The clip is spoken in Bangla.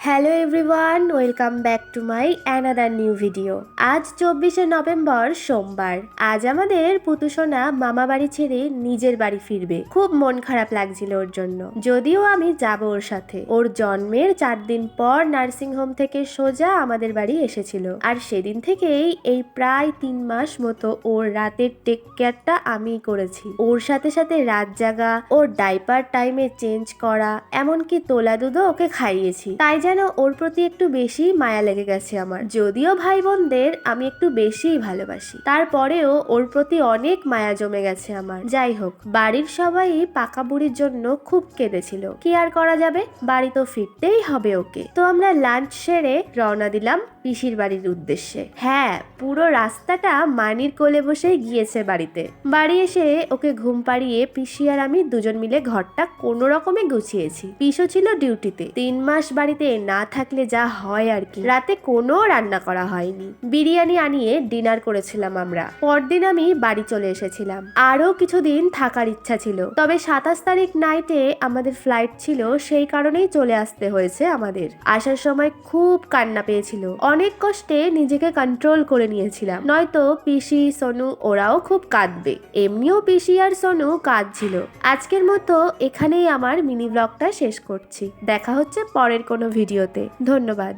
Hello everyone, welcome back to my another new video. আজ 24শে নভেম্বর সোমবার। আজ আমাদের পুতুসোনা মামা বাড়ি ছেড়ে নিজের বাড়ি ফিরবে। খুব মন খারাপ লাগছিল ওর জন্য, যদিও আমি যাব ওর সাথে। ওর জন্মের 4 দিন পর নার্সিং হোম থেকে সোজা আমাদের বাড়ি এসেছিল, আর সেদিন থেকেই এই প্রায় 3 মাস মতো ওর রাতের টেক কেয়ারটা আমিই করেছি। ওর সাথে সাথে রাত জাগা, ওর ডাইপার টাইমে চেঞ্জ করা, এমনকি তোলা দুধও ওকে খাইয়েছি। তাই যেন ওর প্রতি একটু বেশি মায়া লেগে গেছে আমার। যদিও ভাই বোনদের আমি একটু বেশিই ভালোবাসি, তারপরেও ওর প্রতি অনেক মায়া জমে গেছে আমার। যাই হোক, বাড়ির সবাই পাকা বুড়ির জন্য খুব কেঁদেছিল। কি আর করা যাবে, বাড়ি তো ফিরতেই হবে ওকে। তো আমরা লাঞ্চ সেরে রওনা দিলাম পিসির বাড়ির উদ্দেশ্যে। হ্যাঁ, পুরো রাস্তাটা মানির কোলে বসেই গিয়েছে বাড়িতে। বাড়ি এসে ওকে ঘুম পাড়িয়ে পিসি আর আমি দুজন মিলে ঘরটা কোনো রকমে গুছিয়েছি। পিসও ছিল ডিউটিতে। 3 মাস বাড়িতে না থাকলে যা হয় আর কি। রাতে কোনো রান্না করা হয়নি, বিরিয়ানি আনিয়ে ডিনার করেছিলাম আমরা। পরদিন আমি বাড়ি চলে এসেছিলাম। আরো কিছুদিন থাকার ইচ্ছা ছিল, তবে 27 তারিখ নাইটে আমাদের ফ্লাইট ছিল, সেই কারণেই চলে আসতে হয়েছে আমাদের। আসার সময় খুব কান্না পেয়েছিল, অনেক কষ্টে নিজেকে কন্ট্রোল করে নিয়েছিলাম, নয়তো পিসি সোনু ওরাও খুব কাঁদবে। এমনিও পিসি আর সোনু কাঁদছিল। আজকের মতো এখানেই আমার মিনি ব্লগটা শেষ করছি। দেখা হচ্ছে পরের কোনো ভিডিওতে। ধন্যবাদ।